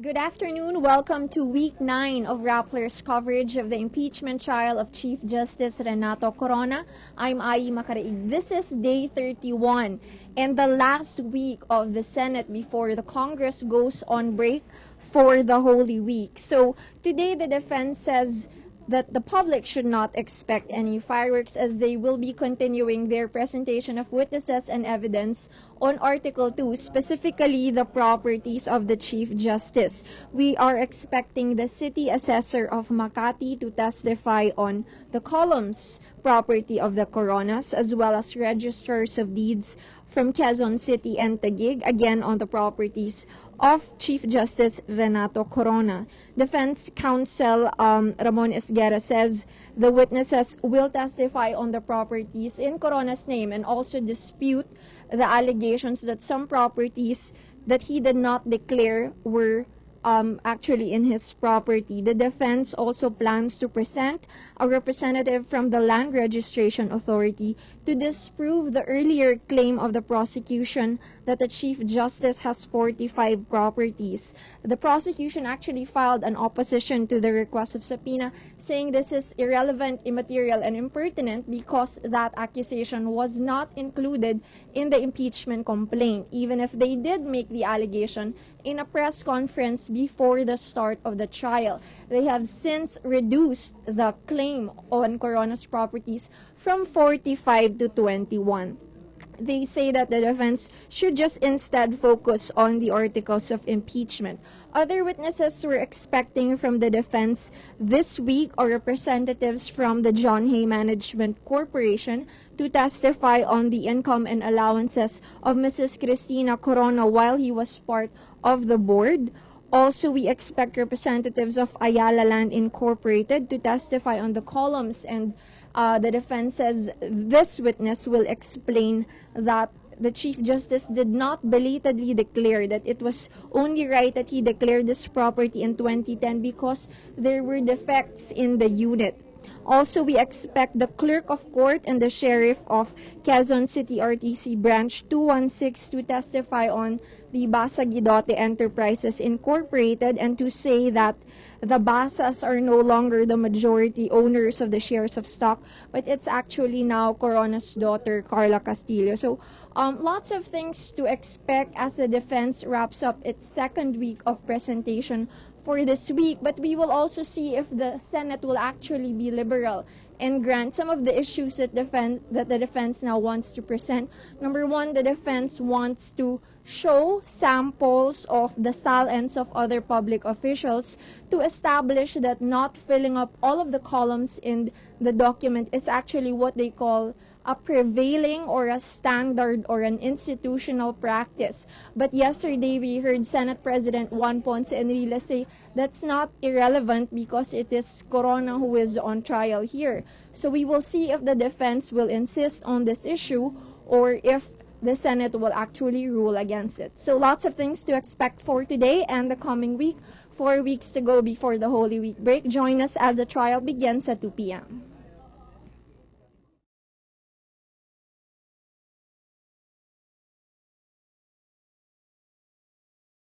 Good afternoon. Welcome to week 9 of Rappler's coverage of the impeachment trial of Chief Justice Renato Corona. I'm Ai Makaraig. This is day 31 and the last week of the Senate before the Congress goes on break for the Holy Week. So today the defense says that the public should not expect any fireworks as they will be continuing their presentation of witnesses and evidence on Article 2, specifically the properties of the Chief Justice. We are expecting the City Assessor of Makati to testify on the columns property of the Coronas as well as registers of deeds from Quezon City and Taguig, again on the properties of Chief Justice Renato Corona. Defense Counsel Ramon Esguerra says the witnesses will testify on the properties in Corona's name and also dispute the allegations that some properties that he did not declare were actually in his property. The defense also plans to present a representative from the Land Registration Authority to disprove the earlier claim of the prosecution that the Chief Justice has 45 properties. The prosecution actually filed an opposition to the request of subpoena, saying this is irrelevant, immaterial, and impertinent because that accusation was not included in the impeachment complaint, even if they did make the allegation in a press conference before the start of the trial. They have since reduced the claim on Corona's properties from 45 to 21. They say that the defense should just instead focus on the articles of impeachment. Other witnesses we're expecting from the defense this week are representatives from the John Hay Management Corporation to testify on the income and allowances of Mrs. Cristina Corona while he was part of the board. Also, we expect representatives of Ayala Land Incorporated to testify on the columns, and the defense says this witness will explain that the Chief Justice did not belatedly declare that it was only right that he declared this property in 2010 because there were defects in the unit. Also, we expect the Clerk of Court and the Sheriff of Quezon City RTC Branch 216 to testify on the Basa Guidote Enterprises Incorporated and to say that the Basas are no longer the majority owners of the shares of stock, but it's actually now Corona's daughter, Carla Castillo. So, lots of things to expect as the defense wraps up its second week of presentation for this week, but we will also see if the Senate will actually be liberal and grant some of the issues that the defense now wants to present. Number one, the defense wants to show samples of the salents of other public officials to establish that not filling up all of the columns in the document is actually what they call a prevailing or a standard or an institutional practice. But yesterday we heard Senate President Juan Ponce Enrile say that's not irrelevant because it is Corona who is on trial here. So we will see if the defense will insist on this issue or if the Senate will actually rule against it. So lots of things to expect for today and the coming week. 4 weeks to go before the Holy Week break. Join us as the trial begins at 2 p.m.